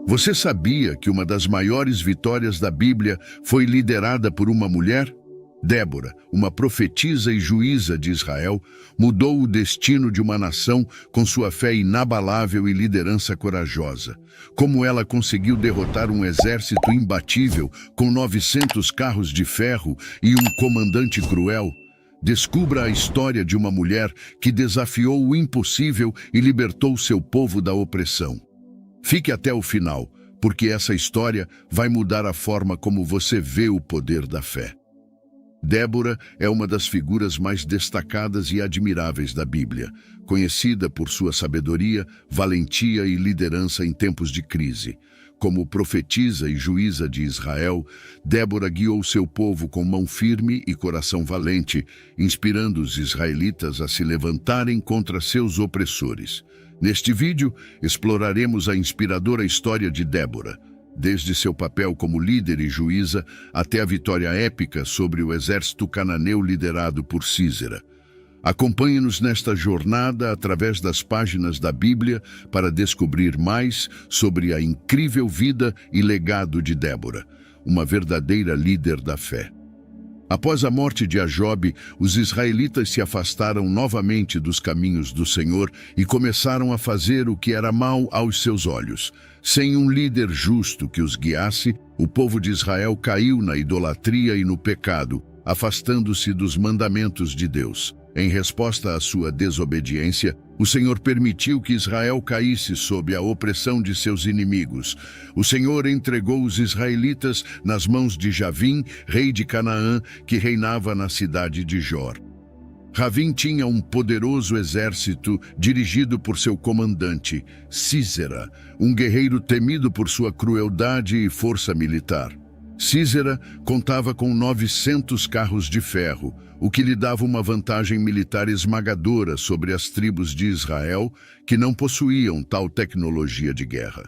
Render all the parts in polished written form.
Você sabia que uma das maiores vitórias da Bíblia foi liderada por uma mulher? Débora, uma profetisa e juíza de Israel, mudou o destino de uma nação com sua fé inabalável e liderança corajosa. Como ela conseguiu derrotar um exército imbatível com 900 carros de ferro e um comandante cruel? Descubra a história de uma mulher que desafiou o impossível e libertou seu povo da opressão. Fique até o final, porque essa história vai mudar a forma como você vê o poder da fé. Débora é uma das figuras mais destacadas e admiráveis da Bíblia, conhecida por sua sabedoria, valentia e liderança em tempos de crise. Como profetisa e juíza de Israel, Débora guiou seu povo com mão firme e coração valente, inspirando os israelitas a se levantarem contra seus opressores. Neste vídeo, exploraremos a inspiradora história de Débora, desde seu papel como líder e juíza até a vitória épica sobre o exército cananeu liderado por Sísera. Acompanhe-nos nesta jornada através das páginas da Bíblia para descobrir mais sobre a incrível vida e legado de Débora, uma verdadeira líder da fé. Após a morte de Ajobe, os israelitas se afastaram novamente dos caminhos do Senhor e começaram a fazer o que era mal aos seus olhos. Sem um líder justo que os guiasse, o povo de Israel caiu na idolatria e no pecado, afastando-se dos mandamentos de Deus. Em resposta à sua desobediência, o Senhor permitiu que Israel caísse sob a opressão de seus inimigos. O Senhor entregou os israelitas nas mãos de Javim, rei de Canaã, que reinava na cidade de Jor. Javim tinha um poderoso exército dirigido por seu comandante, Sísera, um guerreiro temido por sua crueldade e força militar. Sísera contava com 900 carros de ferro, o que lhe dava uma vantagem militar esmagadora sobre as tribos de Israel, que não possuíam tal tecnologia de guerra.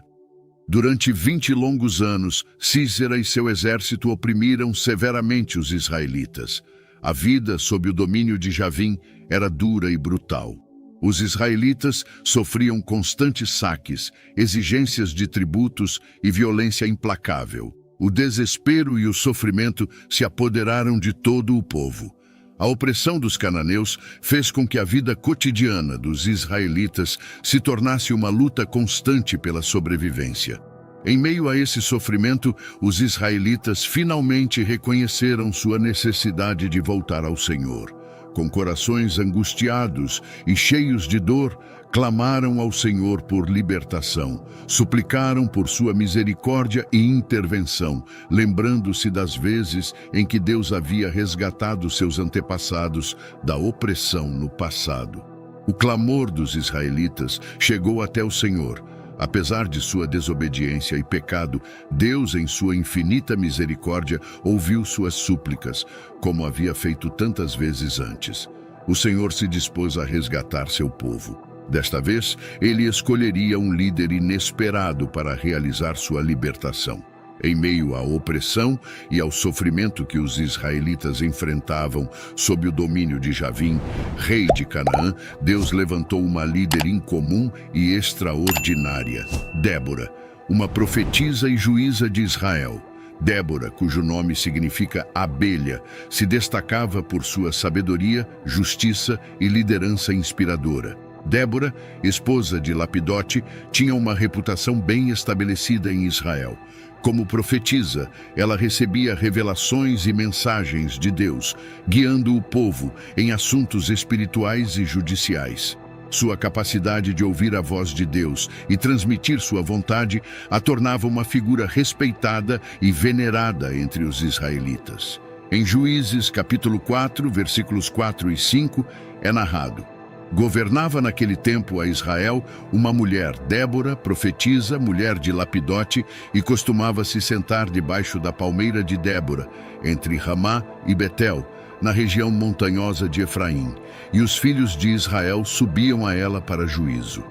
Durante 20 longos anos, Sísera e seu exército oprimiram severamente os israelitas. A vida sob o domínio de Javim era dura e brutal. Os israelitas sofriam constantes saques, exigências de tributos e violência implacável. O desespero e o sofrimento se apoderaram de todo o povo. A opressão dos cananeus fez com que a vida cotidiana dos israelitas se tornasse uma luta constante pela sobrevivência. Em meio a esse sofrimento, os israelitas finalmente reconheceram sua necessidade de voltar ao Senhor. Com corações angustiados e cheios de dor, clamaram ao Senhor por libertação, suplicaram por sua misericórdia e intervenção, lembrando-se das vezes em que Deus havia resgatado seus antepassados da opressão no passado. O clamor dos israelitas chegou até o Senhor. Apesar de sua desobediência e pecado, Deus, em sua infinita misericórdia, ouviu suas súplicas, como havia feito tantas vezes antes. O Senhor se dispôs a resgatar seu povo. Desta vez, ele escolheria um líder inesperado para realizar sua libertação. Em meio à opressão e ao sofrimento que os israelitas enfrentavam sob o domínio de Javim, rei de Canaã, Deus levantou uma líder incomum e extraordinária, Débora, uma profetisa e juíza de Israel. Débora, cujo nome significa abelha, se destacava por sua sabedoria, justiça e liderança inspiradora. Débora, esposa de Lapidote, tinha uma reputação bem estabelecida em Israel. Como profetisa, ela recebia revelações e mensagens de Deus, guiando o povo em assuntos espirituais e judiciais. Sua capacidade de ouvir a voz de Deus e transmitir sua vontade a tornava uma figura respeitada e venerada entre os israelitas. Em Juízes, capítulo 4, versículos 4 e 5, é narrado: governava naquele tempo a Israel uma mulher, Débora, profetisa, mulher de Lapidote, e costumava se sentar debaixo da palmeira de Débora, entre Ramá e Betel, na região montanhosa de Efraim, e os filhos de Israel subiam a ela para juízo.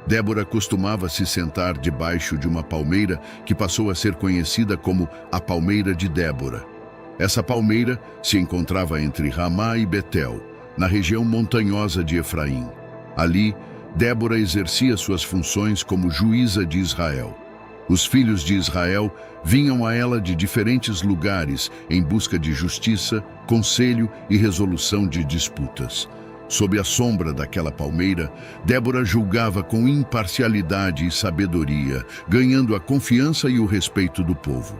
Débora costumava se sentar debaixo de uma palmeira que passou a ser conhecida como a Palmeira de Débora. Essa palmeira se encontrava entre Ramá e Betel, na região montanhosa de Efraim. Ali, Débora exercia suas funções como juíza de Israel. Os filhos de Israel vinham a ela de diferentes lugares em busca de justiça, conselho e resolução de disputas. Sob a sombra daquela palmeira, Débora julgava com imparcialidade e sabedoria, ganhando a confiança e o respeito do povo.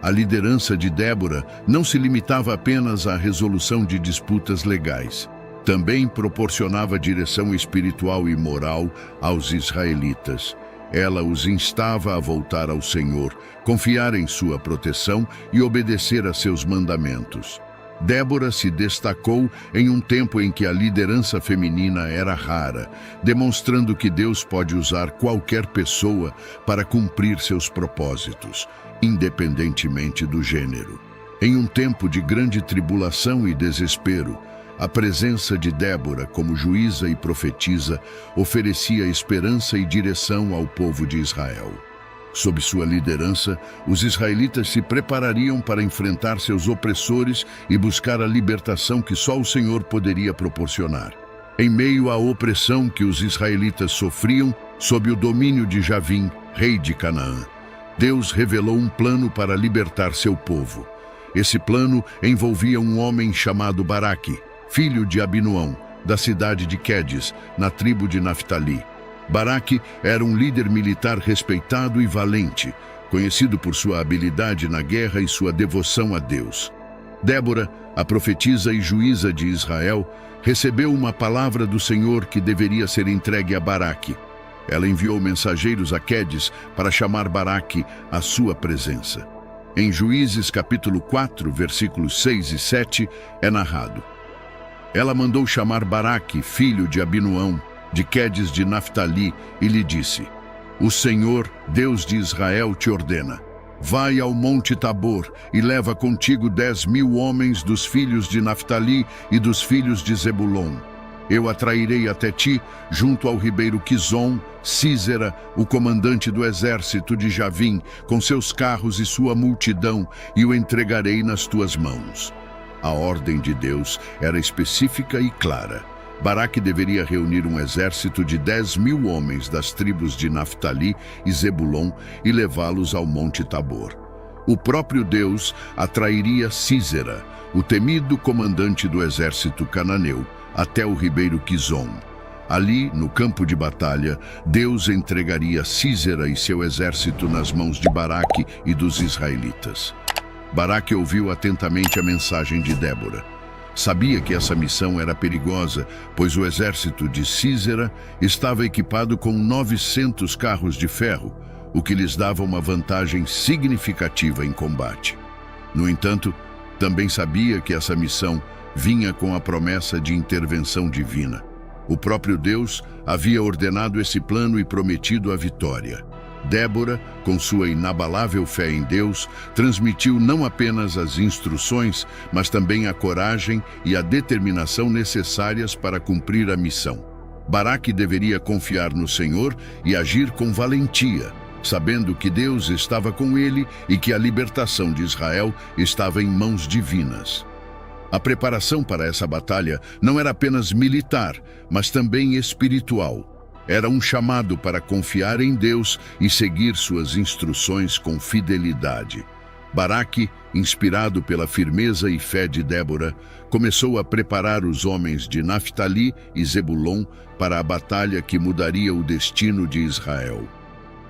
A liderança de Débora não se limitava apenas à resolução de disputas legais. Também proporcionava direção espiritual e moral aos israelitas. Ela os instava a voltar ao Senhor, confiar em sua proteção e obedecer a seus mandamentos. Débora se destacou em um tempo em que a liderança feminina era rara, demonstrando que Deus pode usar qualquer pessoa para cumprir seus propósitos, independentemente do gênero. Em um tempo de grande tribulação e desespero, a presença de Débora como juíza e profetisa oferecia esperança e direção ao povo de Israel. Sob sua liderança, os israelitas se preparariam para enfrentar seus opressores e buscar a libertação que só o Senhor poderia proporcionar. Em meio à opressão que os israelitas sofriam sob o domínio de Javim, rei de Canaã, Deus revelou um plano para libertar seu povo. Esse plano envolvia um homem chamado Baraque, filho de Abinuão, da cidade de Quedes, na tribo de Naftali. Baraque era um líder militar respeitado e valente, conhecido por sua habilidade na guerra e sua devoção a Deus. Débora, a profetisa e juíza de Israel, recebeu uma palavra do Senhor que deveria ser entregue a Baraque. Ela enviou mensageiros a Quedes para chamar Baraque à sua presença. Em Juízes capítulo 4, versículos 6 e 7, é narrado: ela mandou chamar Baraque, filho de Abinuão, de Quedes de Naftali, e lhe disse: o Senhor, Deus de Israel, te ordena: vai ao monte Tabor e leva contigo 10.000 homens dos filhos de Naftali e dos filhos de Zebulon. Eu atrairei até ti, junto ao ribeiro Quizon, Sísera, o comandante do exército de Javim, com seus carros e sua multidão, e o entregarei nas tuas mãos. A ordem de Deus era específica e clara. Baraque deveria reunir um exército de 10.000 homens das tribos de Naftali e Zebulon e levá-los ao monte Tabor. O próprio Deus atrairia Sísera, o temido comandante do exército cananeu, até o ribeiro Quizon. Ali, no campo de batalha, Deus entregaria Sísera e seu exército nas mãos de Baraque e dos israelitas. Baraque ouviu atentamente a mensagem de Débora. Sabia que essa missão era perigosa, pois o exército de Sísera estava equipado com 900 carros de ferro, o que lhes dava uma vantagem significativa em combate. No entanto, também sabia que essa missão vinha com a promessa de intervenção divina. O próprio Deus havia ordenado esse plano e prometido a vitória. Débora, com sua inabalável fé em Deus, transmitiu não apenas as instruções, mas também a coragem e a determinação necessárias para cumprir a missão. Baraque deveria confiar no Senhor e agir com valentia, sabendo que Deus estava com ele e que a libertação de Israel estava em mãos divinas. A preparação para essa batalha não era apenas militar, mas também espiritual. Era um chamado para confiar em Deus e seguir suas instruções com fidelidade. Baraque, inspirado pela firmeza e fé de Débora, começou a preparar os homens de Naftali e Zebulon para a batalha que mudaria o destino de Israel.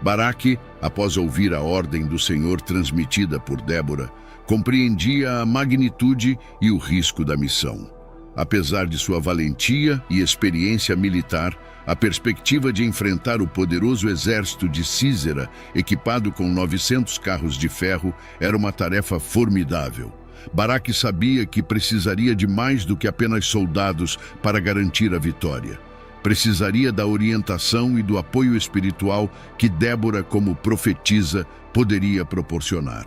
Baraque, após ouvir a ordem do Senhor transmitida por Débora, compreendia a magnitude e o risco da missão. Apesar de sua valentia e experiência militar, a perspectiva de enfrentar o poderoso exército de Sísera, equipado com 900 carros de ferro, era uma tarefa formidável. Baraque sabia que precisaria de mais do que apenas soldados para garantir a vitória. Precisaria da orientação e do apoio espiritual que Débora, como profetisa, poderia proporcionar.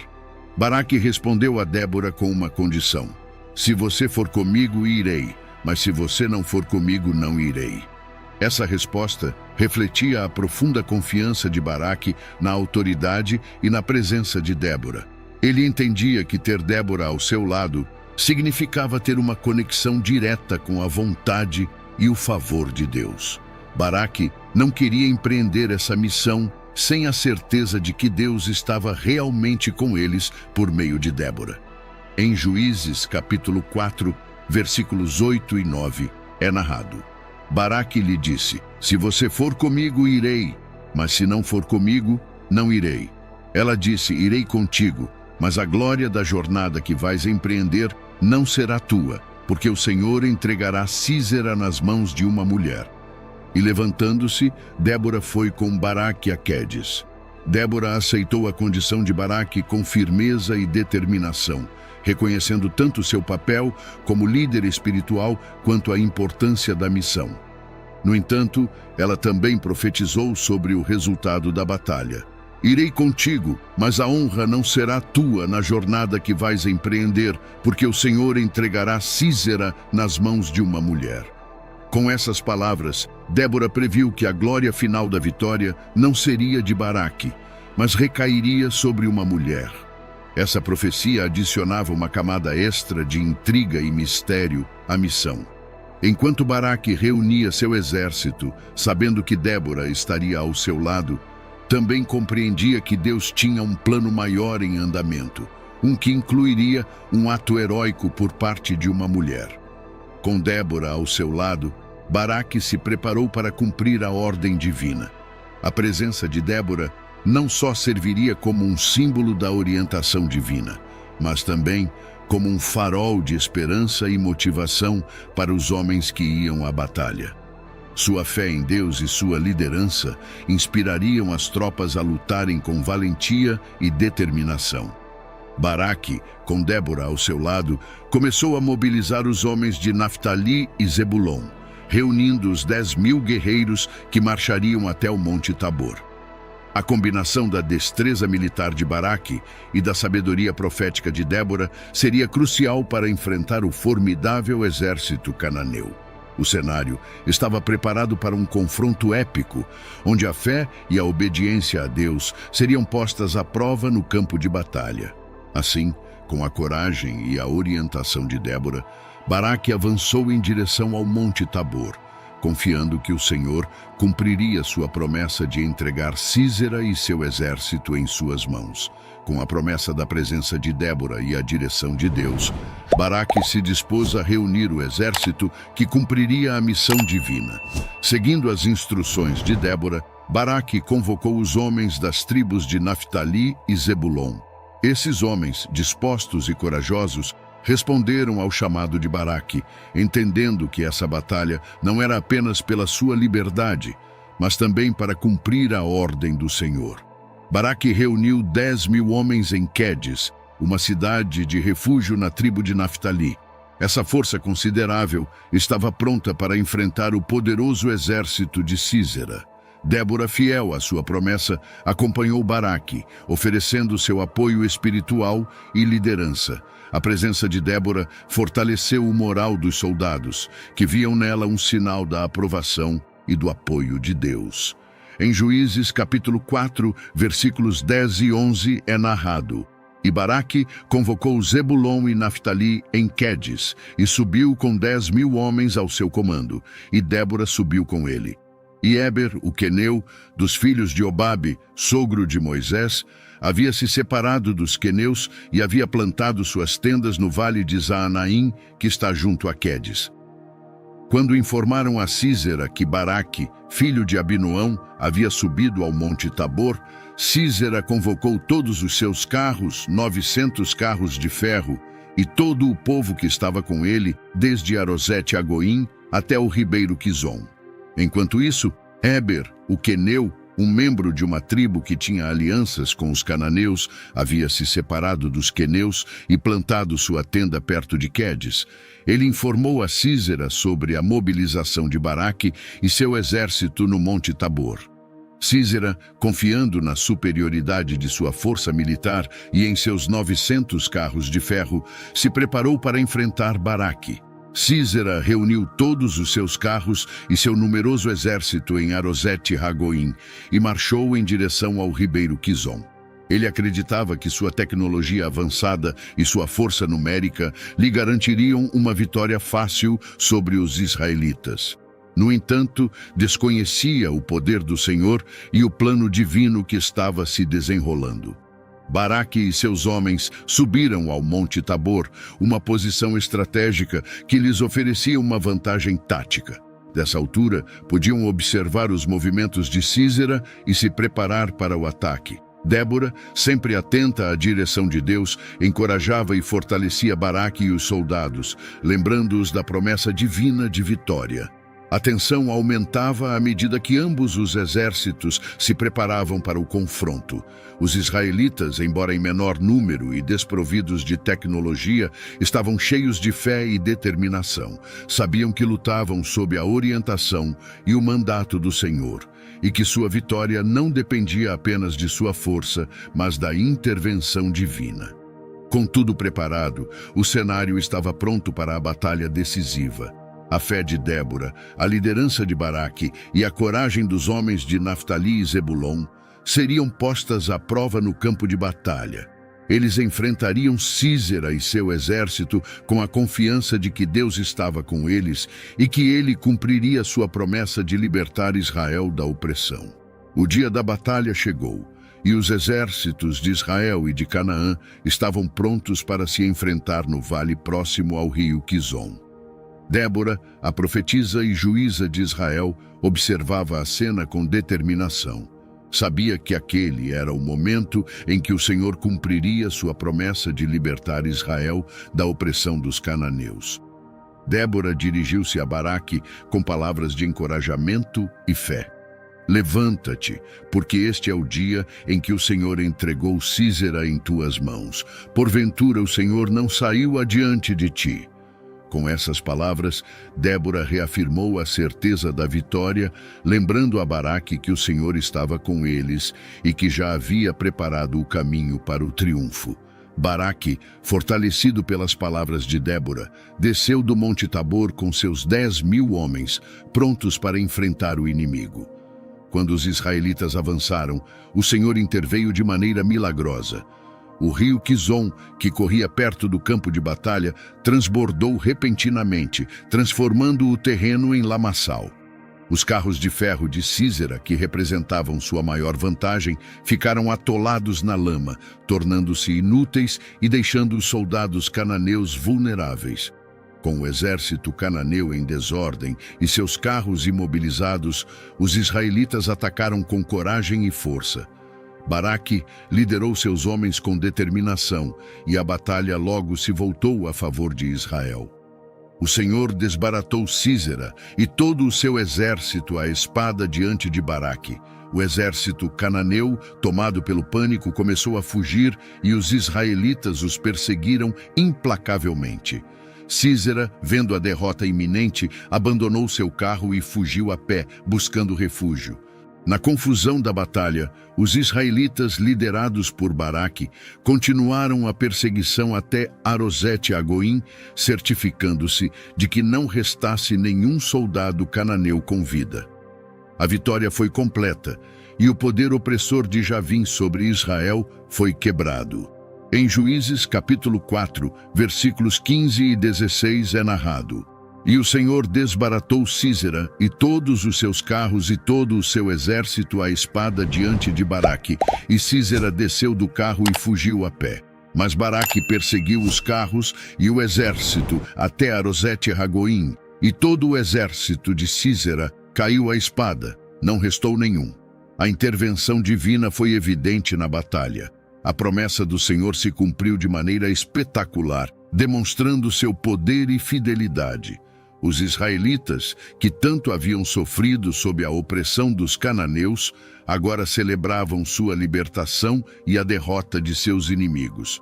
Baraque respondeu a Débora com uma condição: se você for comigo, irei, mas se você não for comigo, não irei. Essa resposta refletia a profunda confiança de Baraque na autoridade e na presença de Débora. Ele entendia que ter Débora ao seu lado significava ter uma conexão direta com a vontade e o favor de Deus. Baraque não queria empreender essa missão sem a certeza de que Deus estava realmente com eles por meio de Débora. Em Juízes, capítulo 4, versículos 8 e 9, é narrado: Baraque lhe disse: se você for comigo, irei, mas se não for comigo, não irei. Ela disse: irei contigo, mas a glória da jornada que vais empreender não será tua, porque o Senhor entregará Sísera nas mãos de uma mulher. E levantando-se, Débora foi com Baraque a Quedes. Débora aceitou a condição de Baraque com firmeza e determinação, reconhecendo tanto seu papel como líder espiritual quanto a importância da missão. No entanto, ela também profetizou sobre o resultado da batalha. Irei contigo, mas a honra não será tua na jornada que vais empreender, porque o Senhor entregará Sísera nas mãos de uma mulher. Com essas palavras, Débora previu que a glória final da vitória não seria de Baraque, mas recairia sobre uma mulher. Essa profecia adicionava uma camada extra de intriga e mistério à missão. Enquanto Baraque reunia seu exército, sabendo que Débora estaria ao seu lado, também compreendia que Deus tinha um plano maior em andamento, um que incluiria um ato heróico por parte de uma mulher. Com Débora ao seu lado, Baraque se preparou para cumprir a ordem divina. A presença de Débora não só serviria como um símbolo da orientação divina, mas também como um farol de esperança e motivação para os homens que iam à batalha. Sua fé em Deus e sua liderança inspirariam as tropas a lutarem com valentia e determinação. Baraque, com Débora ao seu lado, começou a mobilizar os homens de Naftali e Zebulon, reunindo os 10.000 guerreiros que marchariam até o Monte Tabor. A combinação da destreza militar de Baraque e da sabedoria profética de Débora seria crucial para enfrentar o formidável exército cananeu. O cenário estava preparado para um confronto épico, onde a fé e a obediência a Deus seriam postas à prova no campo de batalha. Assim, com a coragem e a orientação de Débora, Baraque avançou em direção ao Monte Tabor, confiando que o Senhor cumpriria sua promessa de entregar Sísera e seu exército em suas mãos. Com a promessa da presença de Débora e a direção de Deus, Baraque se dispôs a reunir o exército que cumpriria a missão divina. Seguindo as instruções de Débora, Baraque convocou os homens das tribos de Naftali e Zebulon. Esses homens, dispostos e corajosos, responderam ao chamado de Baraque, entendendo que essa batalha não era apenas pela sua liberdade, mas também para cumprir a ordem do Senhor. Baraque reuniu 10.000 homens em Quedes, uma cidade de refúgio na tribo de Naftali. Essa força considerável estava pronta para enfrentar o poderoso exército de Sísera. Débora, fiel à sua promessa, acompanhou Baraque, oferecendo seu apoio espiritual e liderança. A presença de Débora fortaleceu o moral dos soldados, que viam nela um sinal da aprovação e do apoio de Deus. Em Juízes, capítulo 4, versículos 10 e 11, é narrado: E Baraque convocou Zebulon e Naftali em Quedes, e subiu com 10.000 homens ao seu comando, e Débora subiu com ele. E Éber, o queneu, dos filhos de Obabe, sogro de Moisés, havia se separado dos queneus e havia plantado suas tendas no vale de Zaanaim, que está junto a Quedes. Quando informaram a Sísera que Baraque, filho de Abinoão, havia subido ao Monte Tabor, Sísera convocou todos os seus carros, 900 carros de ferro, e todo o povo que estava com ele, desde Arosete-Agoim até o ribeiro Quizon. Enquanto isso, Éber, o queneu, um membro de uma tribo que tinha alianças com os cananeus, havia se separado dos queneus e plantado sua tenda perto de Quedes. Ele informou a Sísera sobre a mobilização de Baraque e seu exército no Monte Tabor. Sísera, confiando na superioridade de sua força militar e em seus 900 carros de ferro, se preparou para enfrentar Baraque. Sísera reuniu todos os seus carros e seu numeroso exército em Arosete-Hagoim e marchou em direção ao ribeiro Quizon. Ele acreditava que sua tecnologia avançada e sua força numérica lhe garantiriam uma vitória fácil sobre os israelitas. No entanto, desconhecia o poder do Senhor e o plano divino que estava se desenrolando. Baraque e seus homens subiram ao Monte Tabor, uma posição estratégica que lhes oferecia uma vantagem tática. Dessa altura, podiam observar os movimentos de Sísera e se preparar para o ataque. Débora, sempre atenta à direção de Deus, encorajava e fortalecia Baraque e os soldados, lembrando-os da promessa divina de vitória. A tensão aumentava à medida que ambos os exércitos se preparavam para o confronto. Os israelitas, embora em menor número e desprovidos de tecnologia, estavam cheios de fé e determinação. Sabiam que lutavam sob a orientação e o mandato do Senhor, e que sua vitória não dependia apenas de sua força, mas da intervenção divina. Com tudo preparado, o cenário estava pronto para a batalha decisiva. A fé de Débora, a liderança de Baraque e a coragem dos homens de Naftali e Zebulon seriam postas à prova no campo de batalha. Eles enfrentariam Sísera e seu exército com a confiança de que Deus estava com eles e que ele cumpriria sua promessa de libertar Israel da opressão. O dia da batalha chegou, e os exércitos de Israel e de Canaã estavam prontos para se enfrentar no vale próximo ao rio Quizon. Débora, a profetisa e juíza de Israel, observava a cena com determinação. Sabia que aquele era o momento em que o Senhor cumpriria sua promessa de libertar Israel da opressão dos cananeus. Débora dirigiu-se a Baraque com palavras de encorajamento e fé. Levanta-te, porque este é o dia em que o Senhor entregou Sísera em tuas mãos. Porventura o Senhor não saiu adiante de ti. Com essas palavras, Débora reafirmou a certeza da vitória, lembrando a Baraque que o Senhor estava com eles e que já havia preparado o caminho para o triunfo. Baraque, fortalecido pelas palavras de Débora, desceu do Monte Tabor com seus 10.000 homens, prontos para enfrentar o inimigo. Quando os israelitas avançaram, o Senhor interveio de maneira milagrosa. O rio Quizon, que corria perto do campo de batalha, transbordou repentinamente, transformando o terreno em lamaçal. Os carros de ferro de Sísera, que representavam sua maior vantagem, ficaram atolados na lama, tornando-se inúteis e deixando os soldados cananeus vulneráveis. Com o exército cananeu em desordem e seus carros imobilizados, os israelitas atacaram com coragem e força. Baraque liderou seus homens com determinação e a batalha logo se voltou a favor de Israel. O Senhor desbaratou Sísera e todo o seu exército à espada diante de Baraque. O exército cananeu, tomado pelo pânico, começou a fugir e os israelitas os perseguiram implacavelmente. Sísera, vendo a derrota iminente, abandonou seu carro e fugiu a pé, buscando refúgio. Na confusão da batalha, os israelitas, liderados por Baraque, continuaram a perseguição até Arosete-Agoim, certificando-se de que não restasse nenhum soldado cananeu com vida. A vitória foi completa e o poder opressor de Javim sobre Israel foi quebrado. Em Juízes capítulo 4, versículos 15 e 16 é narrado: E o Senhor desbaratou Sísera e todos os seus carros e todo o seu exército à espada diante de Baraque, e Sísera desceu do carro e fugiu a pé. Mas Baraque perseguiu os carros e o exército até Arosete-Ragoim, e todo o exército de Sísera caiu à espada, não restou nenhum. A intervenção divina foi evidente na batalha. A promessa do Senhor se cumpriu de maneira espetacular, demonstrando seu poder e fidelidade. Os israelitas, que tanto haviam sofrido sob a opressão dos cananeus, agora celebravam sua libertação e a derrota de seus inimigos.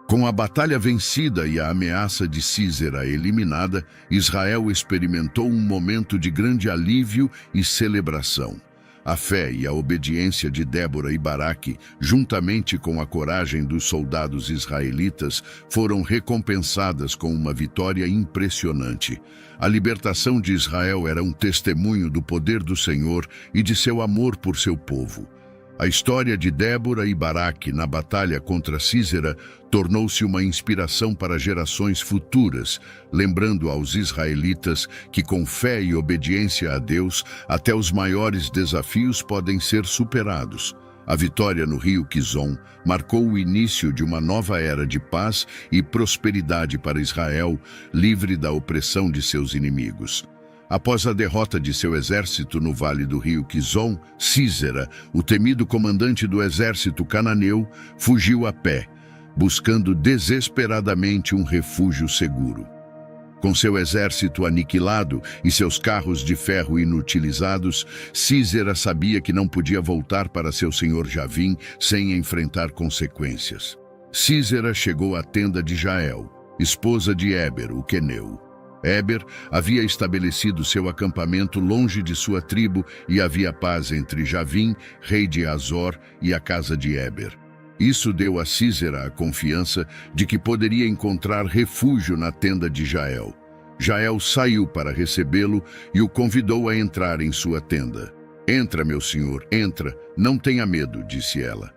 Com a batalha vencida e a ameaça de Sísera eliminada, Israel experimentou um momento de grande alívio e celebração. A fé e a obediência de Débora e Baraque, juntamente com a coragem dos soldados israelitas, foram recompensadas com uma vitória impressionante. A libertação de Israel era um testemunho do poder do Senhor e de seu amor por seu povo. A história de Débora e Baraque na batalha contra Sísera tornou-se uma inspiração para gerações futuras, lembrando aos israelitas que com fé e obediência a Deus, até os maiores desafios podem ser superados. A vitória no rio Quizon marcou o início de uma nova era de paz e prosperidade para Israel, livre da opressão de seus inimigos. Após a derrota de seu exército no vale do rio Quizon, Sísera, o temido comandante do exército cananeu, fugiu a pé, buscando desesperadamente um refúgio seguro. Com seu exército aniquilado e seus carros de ferro inutilizados, Sísera sabia que não podia voltar para seu senhor Javim sem enfrentar consequências. Sísera chegou à tenda de Jael, esposa de Éber, o queneu. Éber havia estabelecido seu acampamento longe de sua tribo e havia paz entre Javim, rei de Azor, e a casa de Éber. Isso deu a Sísera a confiança de que poderia encontrar refúgio na tenda de Jael. Jael saiu para recebê-lo e o convidou a entrar em sua tenda. "Entra, meu senhor, entra, não tenha medo", disse ela.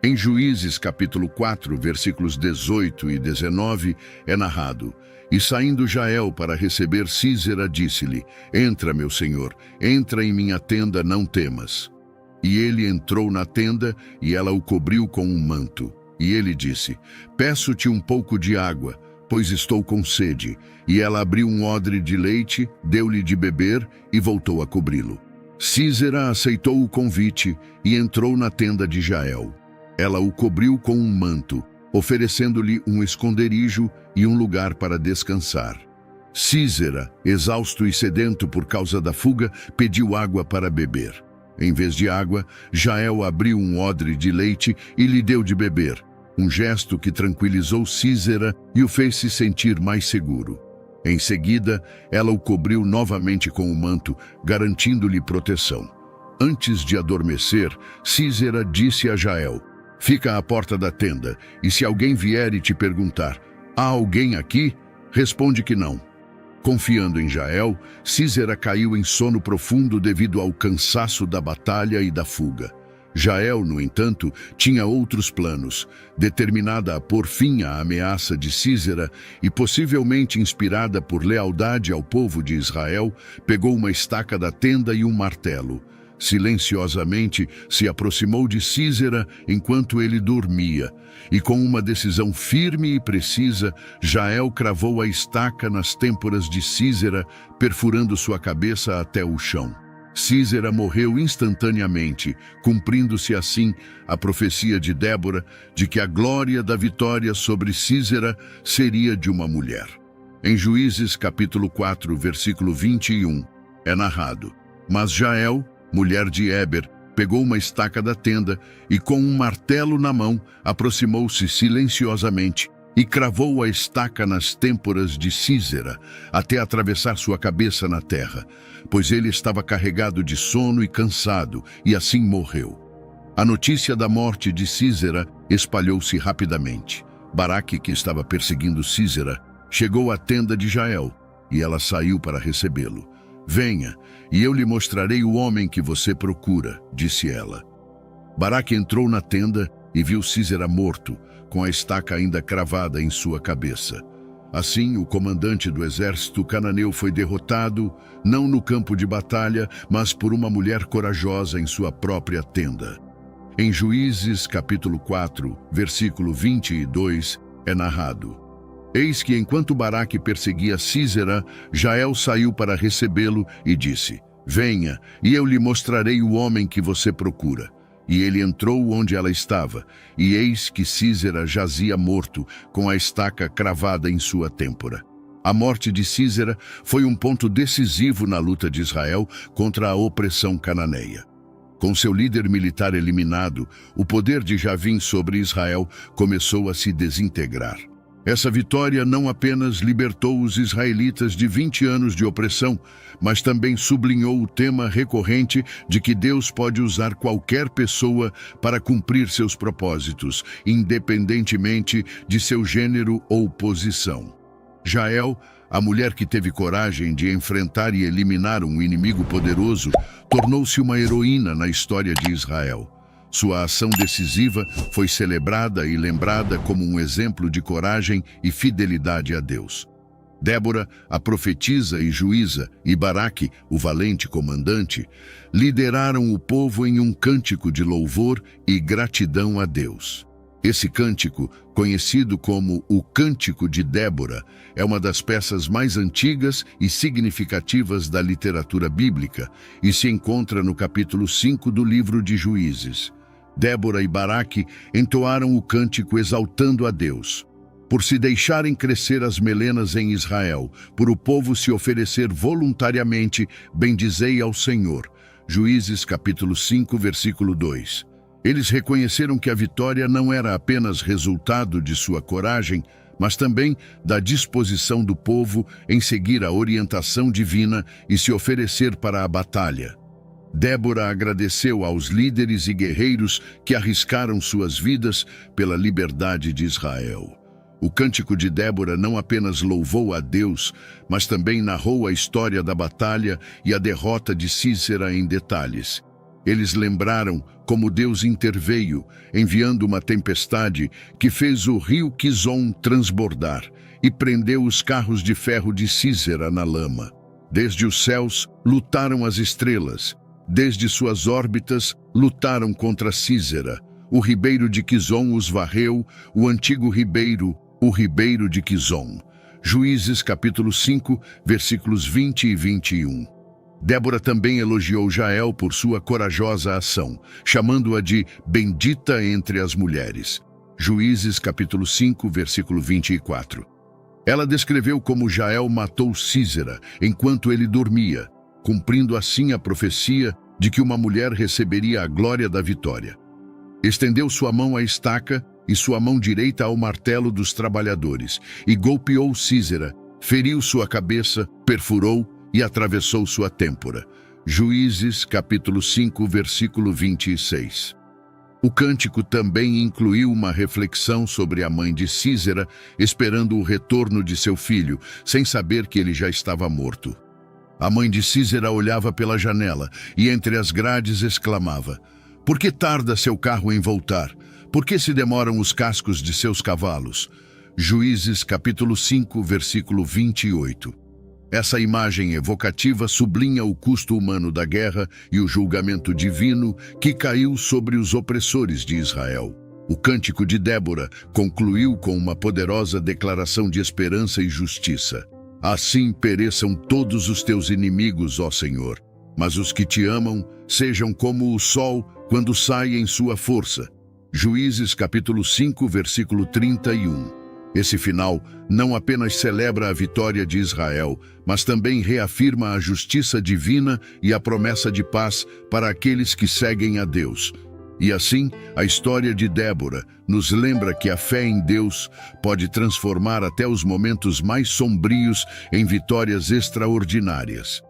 Em Juízes capítulo 4, versículos 18 e 19, é narrado: "E saindo Jael para receber Sísera, disse-lhe: Entra, meu senhor, entra em minha tenda, não temas. E ele entrou na tenda, e ela o cobriu com um manto. E ele disse: Peço-te um pouco de água, pois estou com sede. E ela abriu um odre de leite, deu-lhe de beber e voltou a cobri-lo. Sísera aceitou o convite e entrou na tenda de Jael. Ela o cobriu com um manto, oferecendo-lhe um esconderijo e um lugar para descansar. Sísera, exausto e sedento por causa da fuga, pediu água para beber. Em vez de água, Jael abriu um odre de leite e lhe deu de beber, um gesto que tranquilizou Sísera e o fez se sentir mais seguro. Em seguida, ela o cobriu novamente com o manto, garantindo-lhe proteção. Antes de adormecer, Sísera disse a Jael: Fica à porta da tenda, e se alguém vier e te perguntar: Há alguém aqui? Responde que não. Confiando em Jael, Sísera caiu em sono profundo devido ao cansaço da batalha e da fuga. Jael, no entanto, tinha outros planos, determinada a pôr fim à ameaça de Sísera e possivelmente inspirada por lealdade ao povo de Israel, pegou uma estaca da tenda e um martelo. Silenciosamente se aproximou de Sísera enquanto ele dormia, e com uma decisão firme e precisa, Jael cravou a estaca nas têmporas de Sísera, perfurando sua cabeça até o chão. Sísera morreu instantaneamente, cumprindo-se assim a profecia de Débora de que a glória da vitória sobre Sísera seria de uma mulher. Em Juízes capítulo 4, versículo 21, é narrado: Mas Jael, mulher de Éber, pegou uma estaca da tenda e, com um martelo na mão, aproximou-se silenciosamente e cravou a estaca nas têmporas de Sísera, até atravessar sua cabeça na terra, pois ele estava carregado de sono e cansado, e assim morreu. A notícia da morte de Sísera espalhou-se rapidamente. Baraque, que estava perseguindo Sísera, chegou à tenda de Jael, e ela saiu para recebê-lo. Venha, e eu lhe mostrarei o homem que você procura, disse ela. Baraque entrou na tenda e viu Sísera morto, com a estaca ainda cravada em sua cabeça. Assim, o comandante do exército cananeu foi derrotado, não no campo de batalha, mas por uma mulher corajosa em sua própria tenda. Em Juízes, capítulo 4, versículo 22, é narrado: Eis que, enquanto Baraque perseguia Sísera, Jael saiu para recebê-lo e disse: Venha, e eu lhe mostrarei o homem que você procura. E ele entrou onde ela estava, e eis que Sísera jazia morto, com a estaca cravada em sua têmpora. A morte de Sísera foi um ponto decisivo na luta de Israel contra a opressão cananeia. Com seu líder militar eliminado, o poder de Javim sobre Israel começou a se desintegrar. Essa vitória não apenas libertou os israelitas de 20 anos de opressão, mas também sublinhou o tema recorrente de que Deus pode usar qualquer pessoa para cumprir seus propósitos, independentemente de seu gênero ou posição. Jael, a mulher que teve coragem de enfrentar e eliminar um inimigo poderoso, tornou-se uma heroína na história de Israel. Sua ação decisiva foi celebrada e lembrada como um exemplo de coragem e fidelidade a Deus. Débora, a profetisa e juíza, e Baraque, o valente comandante, lideraram o povo em um cântico de louvor e gratidão a Deus. Esse cântico, conhecido como o Cântico de Débora, é uma das peças mais antigas e significativas da literatura bíblica e se encontra no capítulo 5 do livro de Juízes. Débora e Baraque entoaram o cântico exaltando a Deus. Por se deixarem crescer as melenas em Israel, por o povo se oferecer voluntariamente, bendizei ao Senhor. Juízes capítulo 5, versículo 2. Eles reconheceram que a vitória não era apenas resultado de sua coragem, mas também da disposição do povo em seguir a orientação divina e se oferecer para a batalha. Débora agradeceu aos líderes e guerreiros que arriscaram suas vidas pela liberdade de Israel. O Cântico de Débora não apenas louvou a Deus, mas também narrou a história da batalha e a derrota de Sísera em detalhes. Eles lembraram como Deus interveio, enviando uma tempestade que fez o rio Quizon transbordar e prendeu os carros de ferro de Sísera na lama. Desde os céus lutaram as estrelas, desde suas órbitas lutaram contra Sísera. O ribeiro de Quizon os varreu, o antigo ribeiro, o ribeiro de Quizon. Juízes capítulo 5, versículos 20 e 21. Débora também elogiou Jael por sua corajosa ação, chamando-a de bendita entre as mulheres. Juízes capítulo 5, versículo 24. Ela descreveu como Jael matou Sísera enquanto ele dormia, cumprindo assim a profecia de que uma mulher receberia a glória da vitória. Estendeu sua mão à estaca e sua mão direita ao martelo dos trabalhadores, e golpeou Sísera, feriu sua cabeça, perfurou e atravessou sua têmpora. Juízes, capítulo 5, versículo 26. O cântico também incluiu uma reflexão sobre a mãe de Sísera, esperando o retorno de seu filho, sem saber que ele já estava morto. A mãe de Sísera olhava pela janela e entre as grades exclamava: "Por que tarda seu carro em voltar? Por que se demoram os cascos de seus cavalos?" Juízes capítulo 5, versículo 28. Essa imagem evocativa sublinha o custo humano da guerra e o julgamento divino que caiu sobre os opressores de Israel. O Cântico de Débora concluiu com uma poderosa declaração de esperança e justiça. Assim pereçam todos os teus inimigos, ó Senhor, mas os que te amam sejam como o sol quando sai em sua força. Juízes capítulo 5, versículo 31. Esse final não apenas celebra a vitória de Israel, mas também reafirma a justiça divina e a promessa de paz para aqueles que seguem a Deus. E assim, a história de Débora nos lembra que a fé em Deus pode transformar até os momentos mais sombrios em vitórias extraordinárias.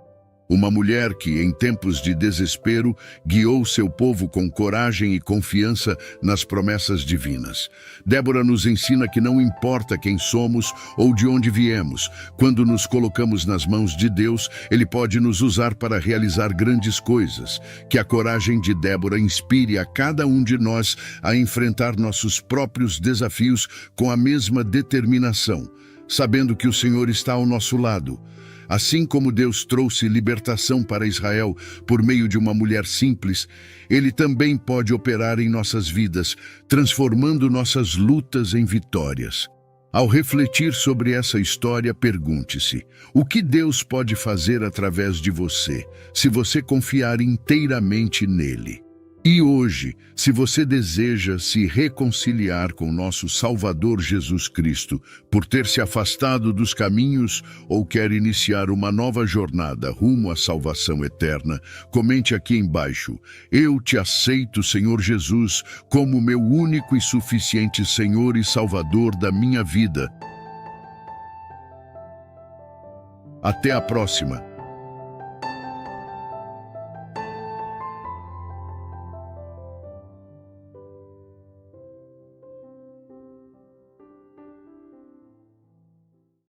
Uma mulher que, em tempos de desespero, guiou seu povo com coragem e confiança nas promessas divinas. Débora nos ensina que não importa quem somos ou de onde viemos, quando nos colocamos nas mãos de Deus, Ele pode nos usar para realizar grandes coisas. Que a coragem de Débora inspire a cada um de nós a enfrentar nossos próprios desafios com a mesma determinação, sabendo que o Senhor está ao nosso lado. Assim como Deus trouxe libertação para Israel por meio de uma mulher simples, Ele também pode operar em nossas vidas, transformando nossas lutas em vitórias. Ao refletir sobre essa história, pergunte-se: o que Deus pode fazer através de você, se você confiar inteiramente nele? E hoje, se você deseja se reconciliar com nosso Salvador Jesus Cristo, por ter se afastado dos caminhos ou quer iniciar uma nova jornada rumo à salvação eterna, comente aqui embaixo: eu te aceito, Senhor Jesus, como meu único e suficiente Senhor e Salvador da minha vida. Até a próxima!